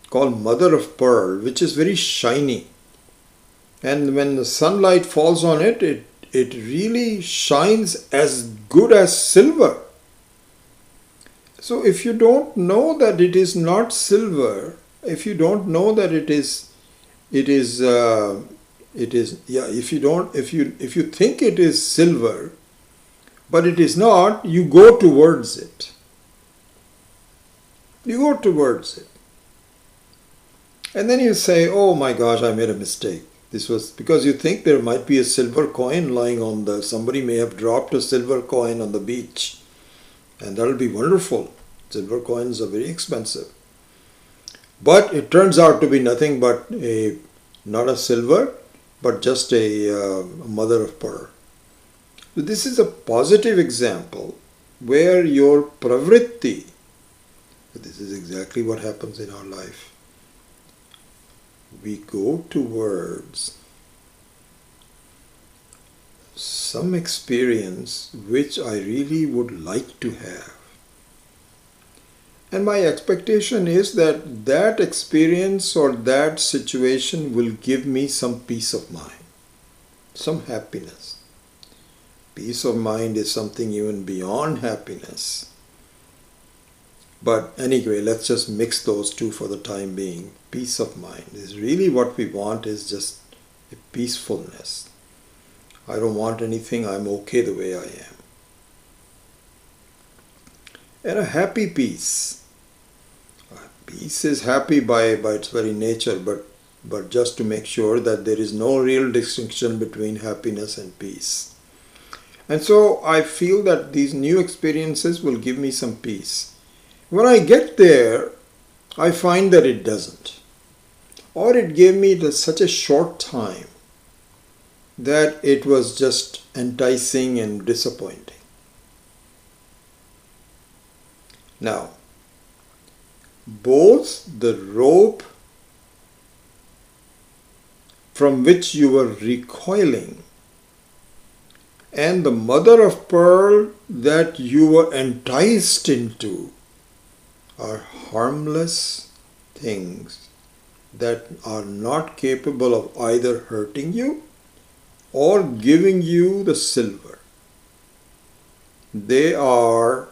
called mother of pearl, which is very shiny. And when the sunlight falls on it, it really shines as good as silver. So if you don't know that it is not silver, if you don't know that if you think it is silver, but it is not, you go towards it. You go towards it. And then you say, oh my gosh, I made a mistake. This was because you think there might be a silver coin lying on somebody may have dropped a silver coin on the beach. And that'll be wonderful. Silver coins are very expensive. But it turns out to be nothing but not a silver, but just a mother of pearl. So this is a positive example where your pravritti, this is exactly what happens in our life. We go towards some experience which I really would like to have. And my expectation is that that experience or that situation will give me some peace of mind, some happiness. Peace of mind is something even beyond happiness. But anyway, let's just mix those two for the time being. Peace of mind is really what we want, is just a peacefulness. I don't want anything, I'm okay the way I am. And a happy peace. Peace is happy by its very nature, but just to make sure that there is no real distinction between happiness and peace. And so I feel that these new experiences will give me some peace. When I get there, I find that it doesn't. Or it gave me such a short time that it was just enticing and disappointing. Now, both the rope from which you were recoiling and the mother of pearl that you were enticed into are harmless things that are not capable of either hurting you or giving you the silver. They are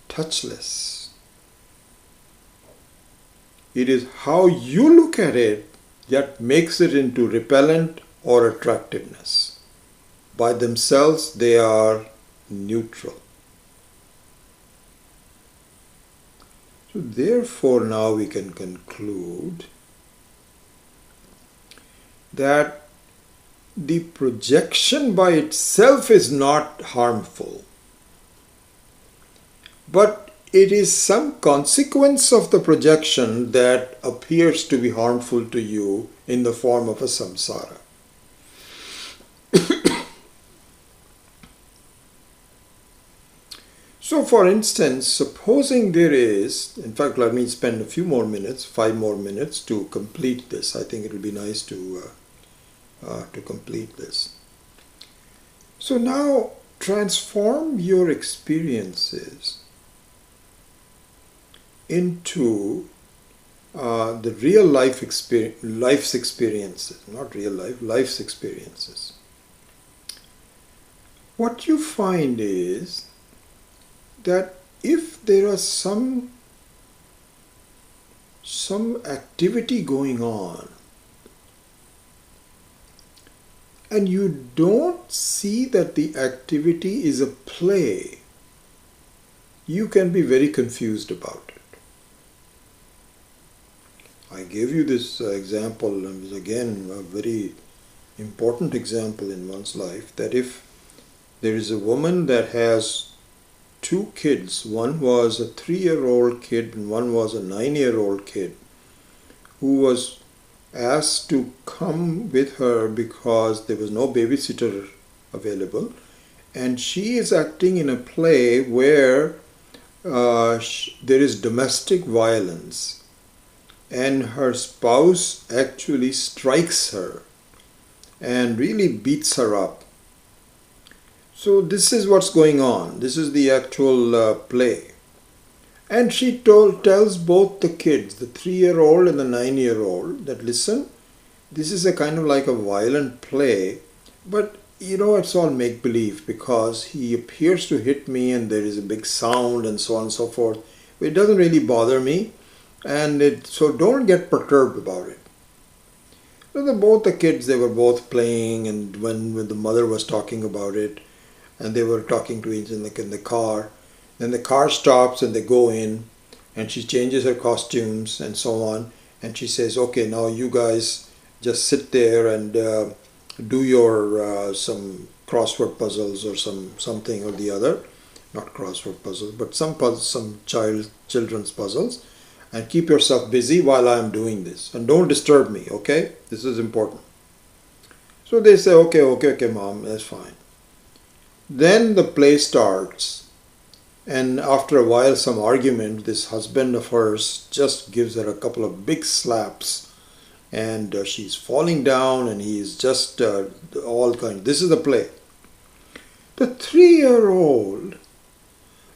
touchless. It is how you look at it that makes it into repellent or attractiveness. By themselves, they are neutral. So therefore, now we can conclude that the projection by itself is not harmful, but it is some consequence of the projection that appears to be harmful to you in the form of a samsara. So for instance, supposing there is, in fact, let me spend a few more minutes, 5 more minutes to complete this. I think it will be nice to complete this. So now transform your experiences into the real life's experiences, not real life, life's experiences. What you find is that if there is some activity going on and you don't see that the activity is a play, you can be very confused about it. I gave you this example, and it was again a very important example in one's life, that if there is a woman that has 2 kids, one was a 3-year-old kid and one was a 9-year-old kid, who was asked to come with her because there was no babysitter available, and she is acting in a play where there is domestic violence and her spouse actually strikes her and really beats her up. So this is what's going on. This is the actual play. And she tells both the kids, the 3-year-old and the 9-year-old, that listen, this is a kind of like a violent play, but you know, it's all make-believe because he appears to hit me and there is a big sound and so on and so forth. It doesn't really bother me, and so don't get perturbed about it. So both the kids, they were both playing, and when the mother was talking about it, and they were talking to each other in the car. Then the car stops and they go in, and she changes her costumes and so on. And she says, okay, now you guys just sit there and do your some crossword puzzles or something or the other. Not crossword puzzles, but some children's puzzles. And keep yourself busy while I am doing this. And don't disturb me, okay? This is important. So they say, okay, mom, that's fine. Then the play starts, and after a while some argument, this husband of hers just gives her a couple of big slaps, and she's falling down and he's just all kind. This is the play. The 3-year-old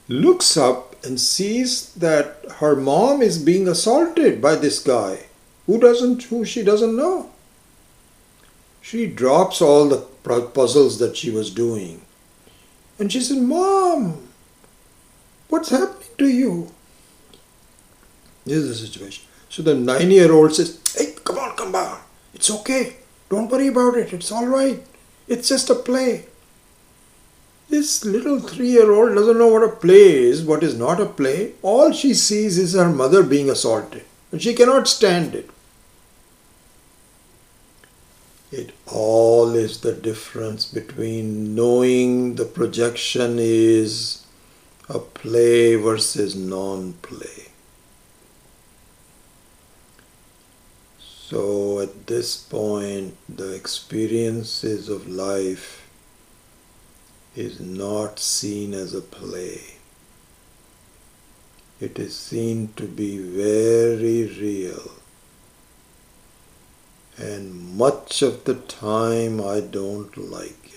looks up and sees that her mom is being assaulted by this guy who she doesn't know. She drops all the puzzles that she was doing. And she said, Mom, what's happening to you? This is the situation. So the 9-year-old says, hey, come on. It's okay. Don't worry about it. It's all right. It's just a play. This little 3-year-old doesn't know what a play is, what is not a play. All she sees is her mother being assaulted. And she cannot stand it. It all is the difference between knowing the projection is a play versus non-play. So at this point, the experiences of life is not seen as a play. It is seen to be very real. And much of the time I don't like it.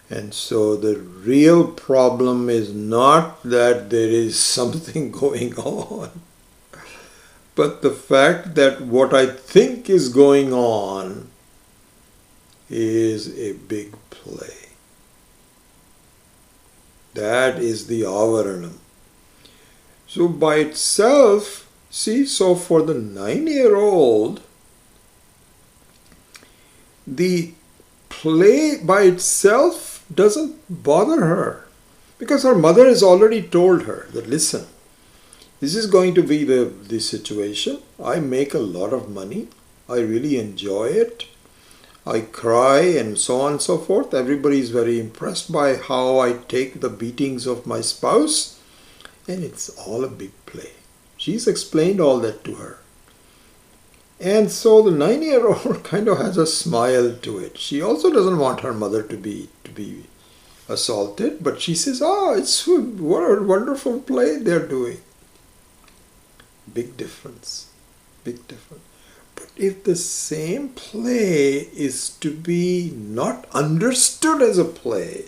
And so the real problem is not that there is something going on, but the fact that what I think is going on is a big play. That is the avaranam. So by itself, see, so for the 9-year-old, the play by itself doesn't bother her, because her mother has already told her that, listen, this is going to be the situation. I make a lot of money. I really enjoy it. I cry and so on and so forth. Everybody is very impressed by how I take the beatings of my spouse. And it's all a big play. She's explained all that to her. And so the 9-year-old kind of has a smile to it. She also doesn't want her mother to be assaulted, but she says, it's what a wonderful play they're doing. Big difference. Big difference. But if the same play is to be not understood as a play,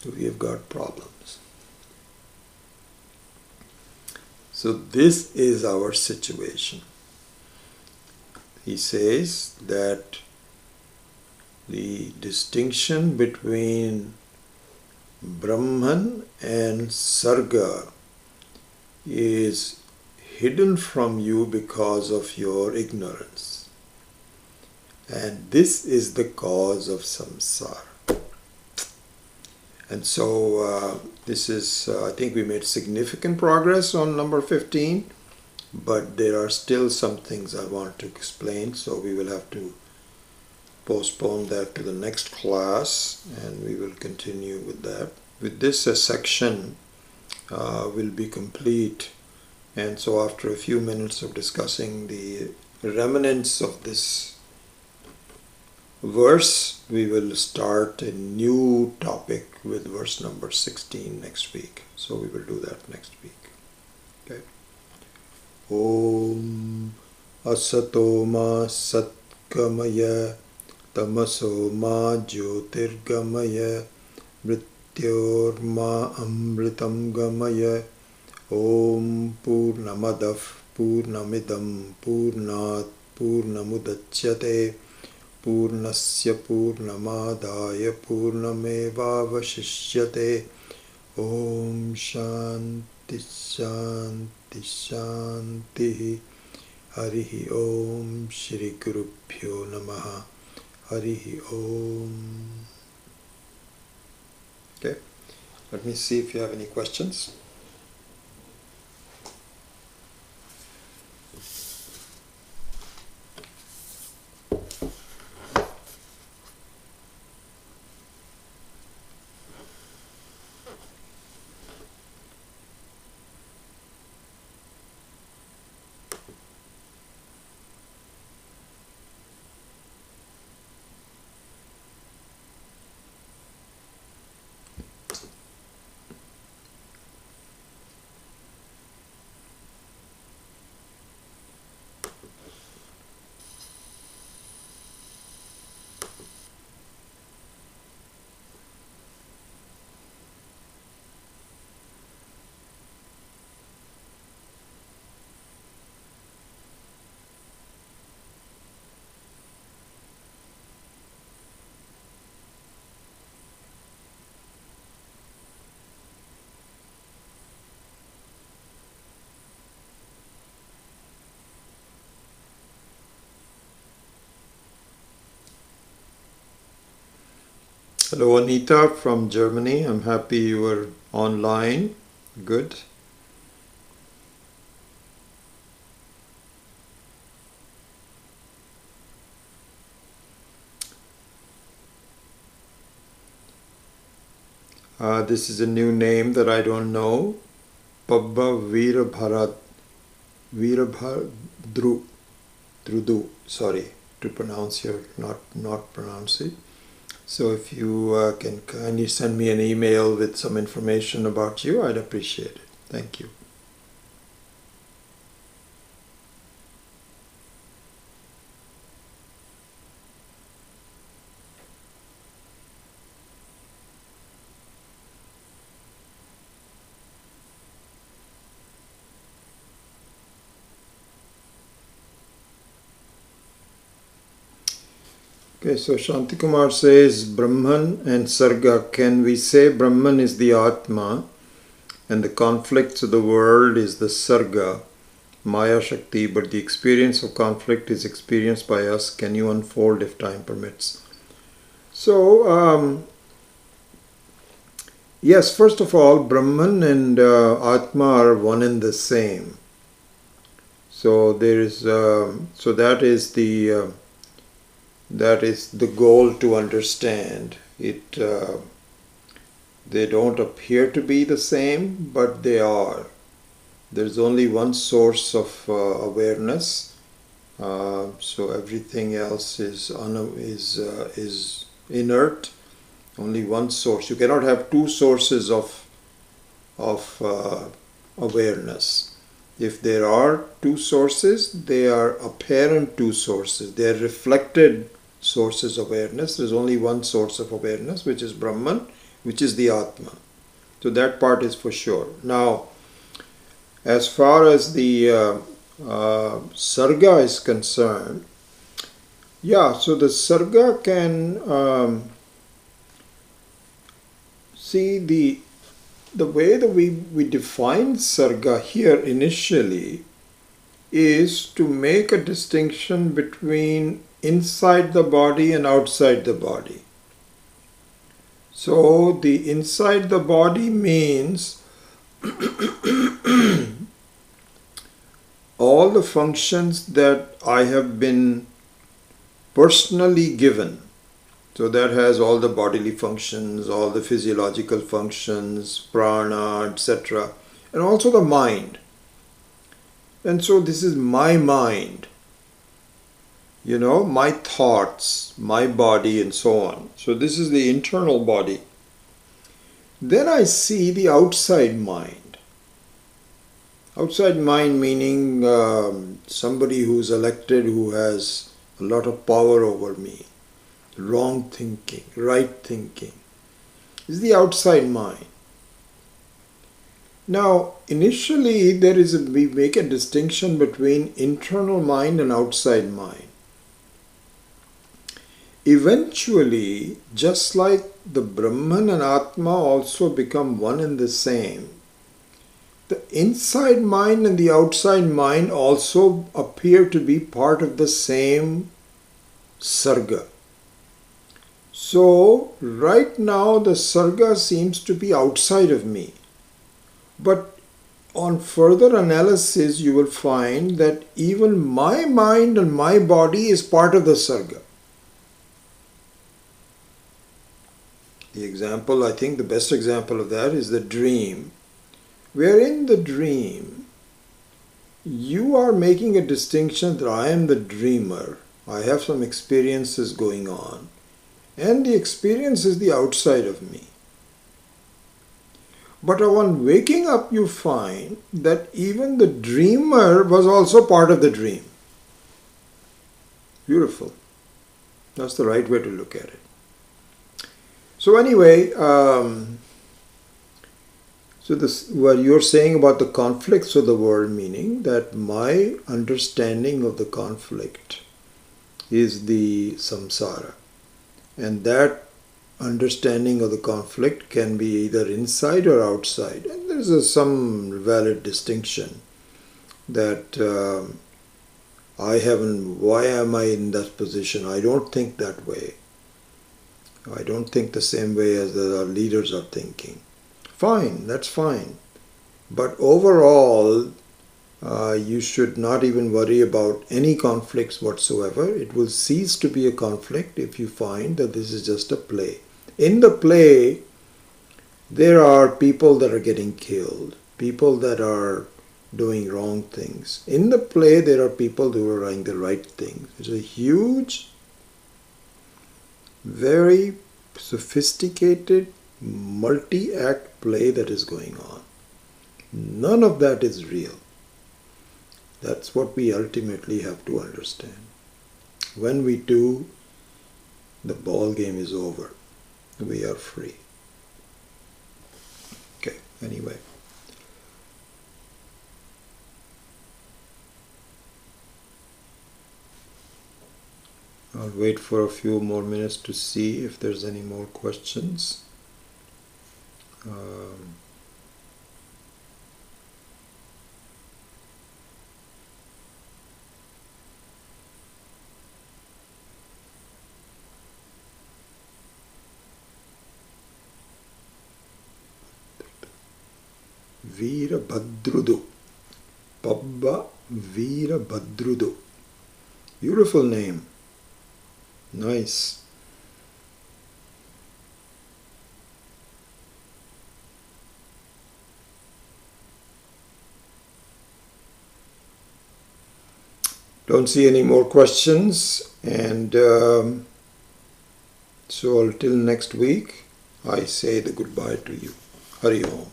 we have got problems. So this is our situation. He says that the distinction between Brahman and Sarga is hidden from you because of your ignorance. And this is the cause of samsara. And so this is, I think we made significant progress on number 15, but there are still some things I want to explain, so we will have to postpone that to the next class, and we will continue with that. With this, a section will be complete, and so after a few minutes of discussing the remnants of this verse, we will start a new topic with verse number 16 next week. So we will do that next week. Okay. Om Asato Ma Satkamaya Tamaso Ma Jyotirgamaya Mrityor Ma Amritam Gamaya Om Purnamadav Purnamidam Purnat Purnamudachyate Purnasya Purnamadaya Purnamevavashishyate. Om Shanti Shanti Shanti. Harihi Om. Shri Gurubhyo Namaha. Harihi Om. Okay, let me see if you have any questions. Hello Anita from Germany. I'm happy you were online. Good. This is a new name that I don't know. Pabba Veerabhadru. Drudu, sorry, to pronounce your, not pronounce it. So if you can kindly send me an email with some information about you, I'd appreciate it. Thank you. Okay, so Shantikumar says Brahman and Sarga. Can we say Brahman is the Atma and the conflicts of the world is the Sarga, Maya Shakti, but the experience of conflict is experienced by us? Can you unfold if time permits? So, yes, first of all, Brahman and Atma are one and the same. So there is, so that is the goal to understand it. They don't appear to be the same, but they are. There's only one source of awareness, so everything else is inert. Only one source. You cannot have two sources of awareness. If there are two sources, they are apparent two sources. They are reflected sources of awareness. There's only one source of awareness, which is Brahman, which is the Atma. So that part is for sure. Now, as far as the Sarga is concerned, yeah, so the Sarga can see the way that we define Sarga here initially is to make a distinction between inside the body and outside the body. So the inside the body means all the functions that I have been personally given. So that has all the bodily functions, all the physiological functions, prana, etc. And also the mind. And so this is my mind, my thoughts, my body, and so on. So this is the internal body. Then I see the outside mind. Outside mind meaning somebody who's elected who has a lot of power over me. Wrong thinking, right thinking. Is the outside mind. Now, initially we make a distinction between internal mind and outside mind. Eventually, just like the Brahman and Atma also become one and the same, the inside mind and the outside mind also appear to be part of the same Sarga. So, right now the Sarga seems to be outside of me. But on further analysis, you will find that even my mind and my body is part of the Sarga. The example, I think the best example of that is the dream. Where in the dream, you are making a distinction that I am the dreamer. I have some experiences going on. And the experience is the outside of me. But on waking up, you find that even the dreamer was also part of the dream. Beautiful. That's the right way to look at it. So anyway, what you're saying about the conflicts of the world, meaning that my understanding of the conflict is the samsara. And that understanding of the conflict can be either inside or outside. And there's some valid distinction that why am I in that position? I don't think that way. I don't think the same way as the leaders are thinking. Fine, that's fine. But overall, you should not even worry about any conflicts whatsoever. It will cease to be a conflict if you find that this is just a play. In the play, there are people that are getting killed, people that are doing wrong things. In the play, there are people who are doing the right things. It's a huge, very sophisticated, multi-act play that is going on. None of that is real. That's what we ultimately have to understand. When we do, the ball game is over. We are free. Okay, anyway. I'll wait for a few more minutes to see if there's any more questions. Veerabhadrudu. Pabba Veerabhadrudu. Beautiful name. Nice. Don't see any more questions, and so until next week, I say the goodbye to you. Hari Om.